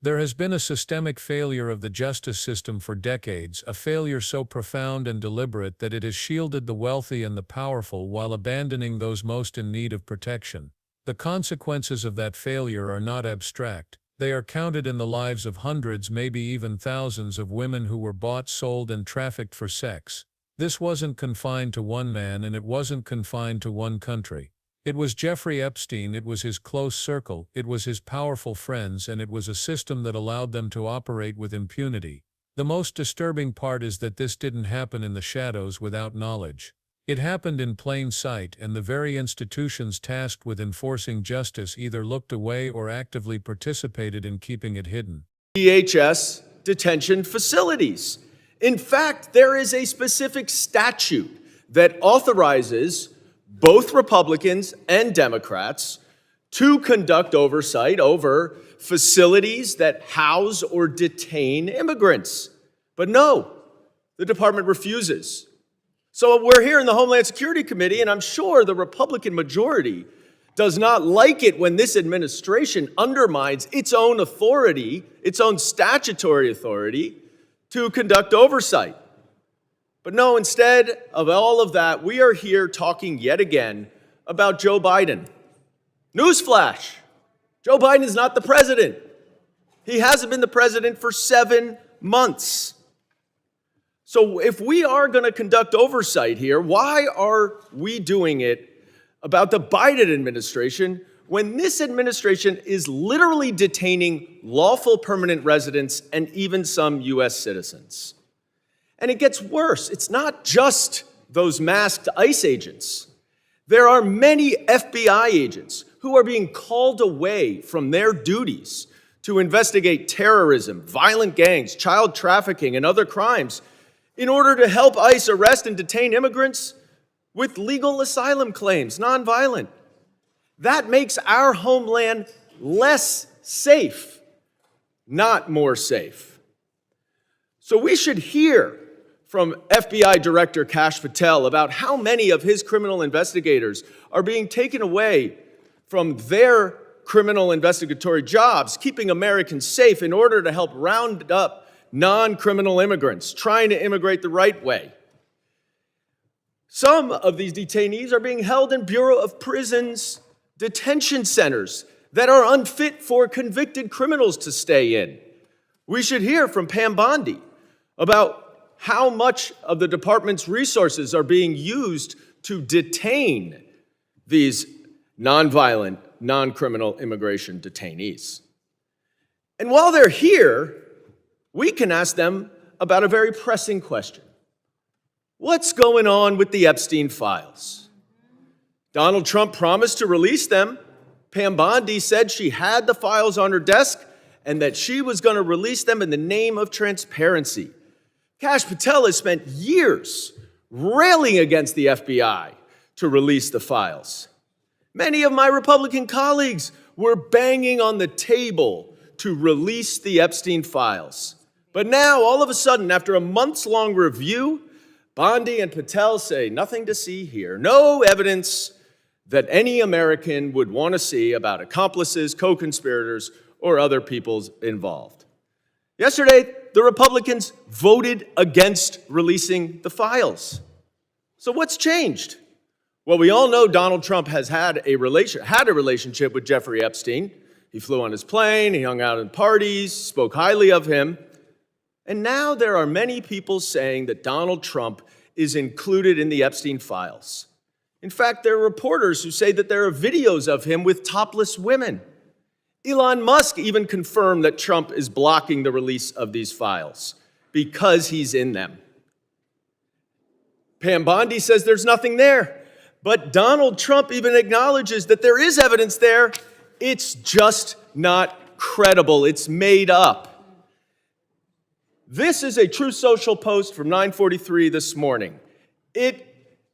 There has been a systemic failure of the justice system for decades, a failure so profound and deliberate that it has shielded the wealthy and the powerful while abandoning those most in need of protection. The consequences of that failure are not abstract. They are counted in the lives of hundreds, maybe even thousands of women who were bought, sold, and trafficked for sex. This wasn't confined to one man, and it wasn't confined to one country. It was Jeffrey Epstein, it was his close circle, it was his powerful friends, and it was a system that allowed them to operate with impunity. The most disturbing part is that this didn't happen in the shadows without knowledge. It happened in plain sight, and the very institutions tasked with enforcing justice either looked away or actively participated in keeping it hidden. DHS detention facilities. In fact, there is a specific statute that authorizes both Republicans and Democrats to conduct oversight over facilities that house or detain immigrants. But no, the department refuses. So we're here in the Homeland Security Committee, and I'm sure the Republican majority does not like it when this administration undermines its own authority, its own statutory authority, to conduct oversight. But no, instead of all of that, we are here talking yet again about Joe Biden. Newsflash, Joe Biden is not the president. He hasn't been the president for 7 months. So if we are going to conduct oversight here, why are we doing it about the Biden administration when this administration is literally detaining lawful permanent residents and even some U.S. citizens? And it gets worse. It's not just those masked ICE agents. There are many FBI agents who are being called away from their duties to investigate terrorism, violent gangs, child trafficking, and other crimes in order to help ICE arrest and detain immigrants with legal asylum claims, nonviolent. That makes our homeland less safe, not more safe. So we should hear from FBI Director Kash Patel about how many of his criminal investigators are being taken away from their criminal investigatory jobs, keeping Americans safe in order to help round up non-criminal immigrants trying to immigrate the right way. Some of these detainees are being held in Bureau of Prisons detention centers that are unfit for convicted criminals to stay in. We should hear from Pam Bondi about how much of the department's resources are being used to detain these nonviolent, non-criminal immigration detainees. And while they're here, we can ask them about a very pressing question. What's going on with the Epstein files? Donald Trump promised to release them. Pam Bondi said she had the files on her desk and that she was going to release them in the name of transparency. Kash Patel has spent years railing against the FBI to release the files. Many of my Republican colleagues were banging on the table to release the Epstein files. But now, all of a sudden, after a months-long review, Bondi and Patel say nothing to see here, no evidence that any American would want to see about accomplices, co-conspirators, or other people involved. Yesterday, the Republicans voted against releasing the files. So what's changed? Well, we all know Donald Trump has had a relationship with Jeffrey Epstein. He flew on his plane, he hung out in parties, spoke highly of him. And now there are many people saying that Donald Trump is included in the Epstein files. In fact, there are reporters who say that there are videos of him with topless women. Elon Musk even confirmed that Trump is blocking the release of these files because he's in them. Pam Bondi says there's nothing there, but Donald Trump even acknowledges that there is evidence there. It's just not credible. It's made up. This is a Truth Social post from 9:43 this morning. It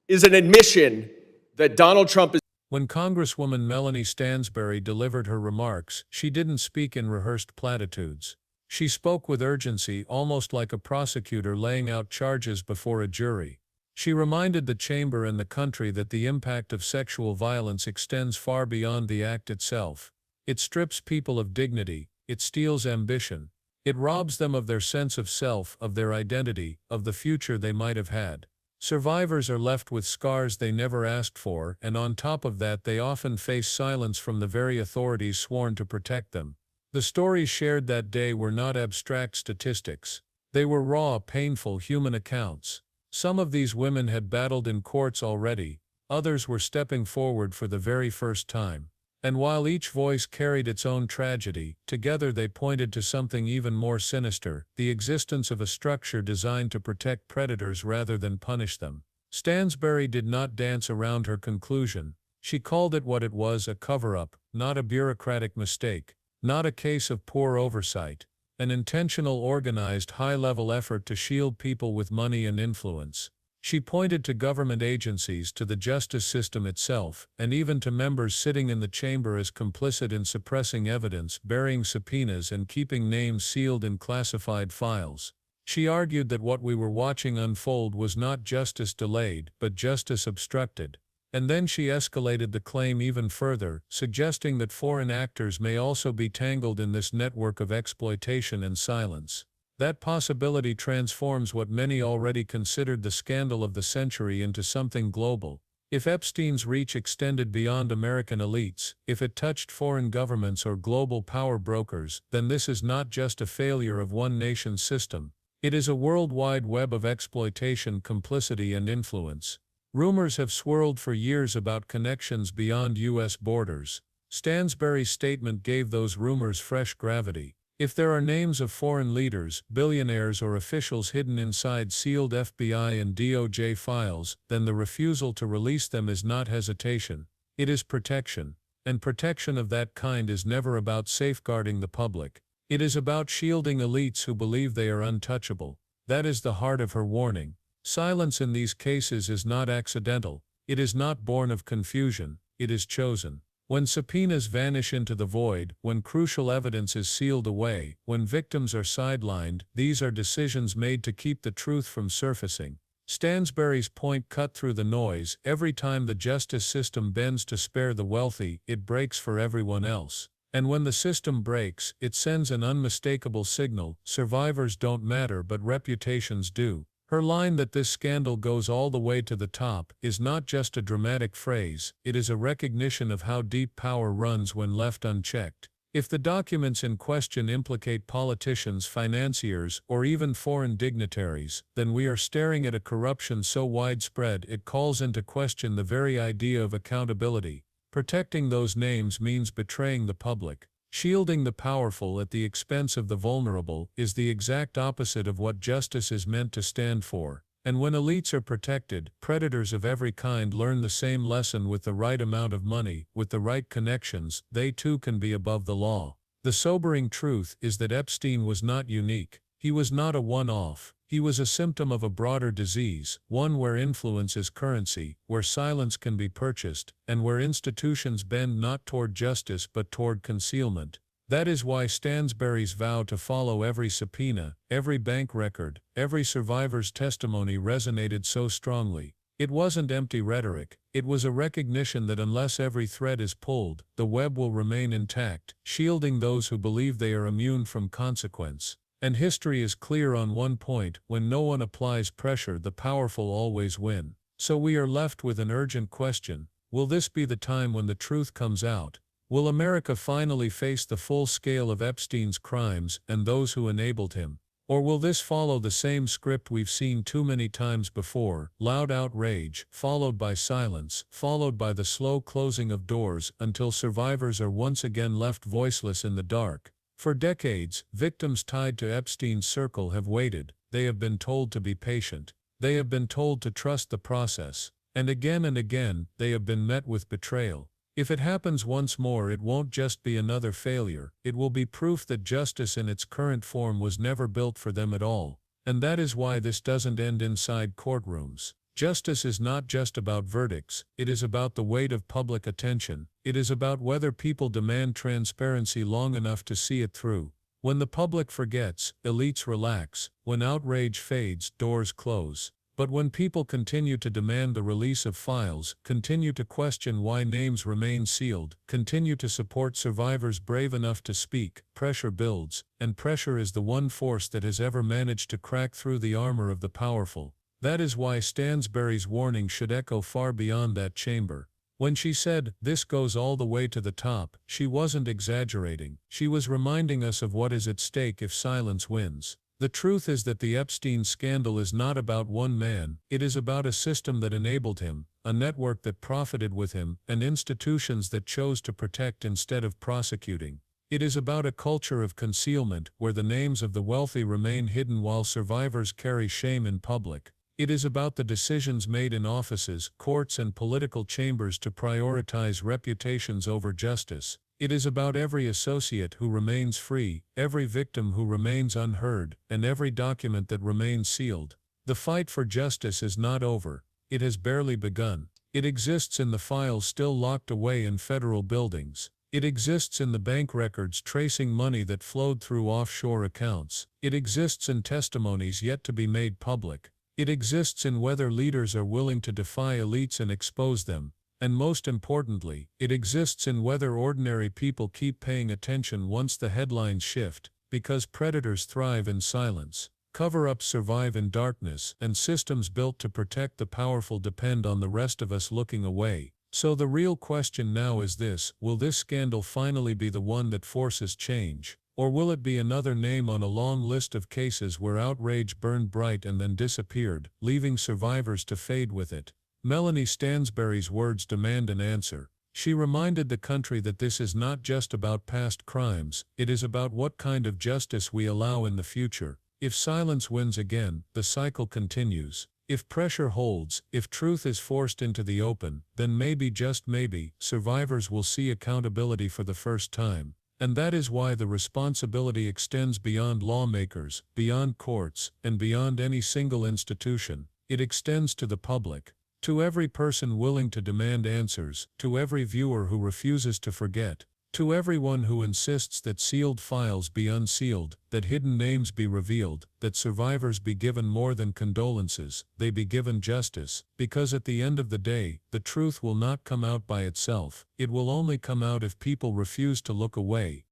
is an admission that Donald Trump is. When Congresswoman Melanie Stanbury delivered her remarks, she didn't speak in rehearsed platitudes. She spoke with urgency, almost like a prosecutor laying out charges before a jury. She reminded the chamber and the country that the impact of sexual violence extends far beyond the act itself. It strips people of dignity, It steals ambition. It robs them of their sense of self, of their identity, of the future they might have had. Survivors are left with scars they never asked for, and on top of that they often face silence from the very authorities sworn to protect them. The stories shared that day were not abstract statistics. They were raw, painful human accounts. Some of these women had battled in courts already, others were stepping forward for the very first time. And while each voice carried its own tragedy, together they pointed to something even more sinister, the existence of a structure designed to protect predators rather than punish them. Stanbury did not dance around her conclusion. She called it what it was, a cover-up, not a bureaucratic mistake, not a case of poor oversight, an intentional, organized, high-level effort to shield people with money and influence. She pointed to government agencies, to the justice system itself, and even to members sitting in the chamber as complicit in suppressing evidence, burying subpoenas, and keeping names sealed in classified files. She argued that what we were watching unfold was not justice delayed, but justice obstructed. And then she escalated the claim even further, suggesting that foreign actors may also be tangled in this network of exploitation and silence. That possibility transforms what many already considered the scandal of the century into something global. If Epstein's reach extended beyond American elites, if it touched foreign governments or global power brokers, then this is not just a failure of one nation's system. It is a worldwide web of exploitation, complicity, and influence. Rumors have swirled for years about connections beyond U.S. borders. Stanbury's statement gave those rumors fresh gravity. If there are names of foreign leaders, billionaires, or officials hidden inside sealed FBI and DOJ files, then the refusal to release them is not hesitation. It is protection. And protection of that kind is never about safeguarding the public. It is about shielding elites who believe they are untouchable. That is the heart of her warning. Silence in these cases is not accidental. It is not born of confusion. It is chosen. When subpoenas vanish into the void, when crucial evidence is sealed away, when victims are sidelined, these are decisions made to keep the truth from surfacing. Stanbury's point cut through the noise. Every time the justice system bends to spare the wealthy, it breaks for everyone else. And when the system breaks, it sends an unmistakable signal: survivors don't matter, but reputations do. Her line that this scandal goes all the way to the top is not just a dramatic phrase, it is a recognition of how deep power runs when left unchecked. If the documents in question implicate politicians, financiers, or even foreign dignitaries, then we are staring at a corruption so widespread it calls into question the very idea of accountability. Protecting those names means betraying the public. Shielding the powerful at the expense of the vulnerable is the exact opposite of what justice is meant to stand for. And when elites are protected, predators of every kind learn the same lesson: with the right amount of money, with the right connections, they too can be above the law. The sobering truth is that Epstein was not unique. He was not a one-off. He was a symptom of a broader disease, one where influence is currency, where silence can be purchased, and where institutions bend not toward justice but toward concealment. That is why Stanbury's vow to follow every subpoena, every bank record, every survivor's testimony resonated so strongly. It wasn't empty rhetoric, it was a recognition that unless every thread is pulled, the web will remain intact, shielding those who believe they are immune from consequence. And history is clear on one point: when no one applies pressure, the powerful always win. So we are left with an urgent question: will this be the time when the truth comes out? Will America finally face the full scale of Epstein's crimes and those who enabled him? Or will this follow the same script we've seen too many times before: loud outrage, followed by silence, followed by the slow closing of doors until survivors are once again left voiceless in the dark? For decades, victims tied to Epstein's circle have waited. They have been told to be patient. They have been told to trust the process. And again, they have been met with betrayal. If it happens once more, it won't just be another failure. It will be proof that justice in its current form was never built for them at all. And that is why this doesn't end inside courtrooms. Justice is not just about verdicts, it is about the weight of public attention. It is about whether people demand transparency long enough to see it through. When the public forgets, elites relax. When outrage fades, doors close. But when people continue to demand the release of files, continue to question why names remain sealed, continue to support survivors brave enough to speak, pressure builds, and pressure is the one force that has ever managed to crack through the armor of the powerful. That is why Stanbury's warning should echo far beyond that chamber. When she said, "This goes all the way to the top," she wasn't exaggerating. She was reminding us of what is at stake if silence wins. The truth is that the Epstein scandal is not about one man, it is about a system that enabled him, a network that profited with him, and institutions that chose to protect instead of prosecuting. It is about a culture of concealment, where the names of the wealthy remain hidden while survivors carry shame in public. It is about the decisions made in offices, courts, and political chambers to prioritize reputations over justice. It is about every associate who remains free, every victim who remains unheard, and every document that remains sealed. The fight for justice is not over. It has barely begun. It exists in the files still locked away in federal buildings. It exists in the bank records tracing money that flowed through offshore accounts. It exists in testimonies yet to be made public. It exists in whether leaders are willing to defy elites and expose them. And most importantly, it exists in whether ordinary people keep paying attention once the headlines shift, because predators thrive in silence, cover-ups survive in darkness, and systems built to protect the powerful depend on the rest of us looking away. So the real question now is this: will this scandal finally be the one that forces change? Or will it be another name on a long list of cases where outrage burned bright and then disappeared, leaving survivors to fade with it? Melanie Stanbury's words demand an answer. She reminded the country that this is not just about past crimes, it is about what kind of justice we allow in the future. If silence wins again, the cycle continues. If pressure holds, if truth is forced into the open, then maybe, just maybe, survivors will see accountability for the first time. And that is why the responsibility extends beyond lawmakers, beyond courts, and beyond any single institution. It extends to the public. To every person willing to demand answers, to every viewer who refuses to forget, to everyone who insists that sealed files be unsealed, that hidden names be revealed, that survivors be given more than condolences, they be given justice, because at the end of the day, the truth will not come out by itself, it will only come out if people refuse to look away,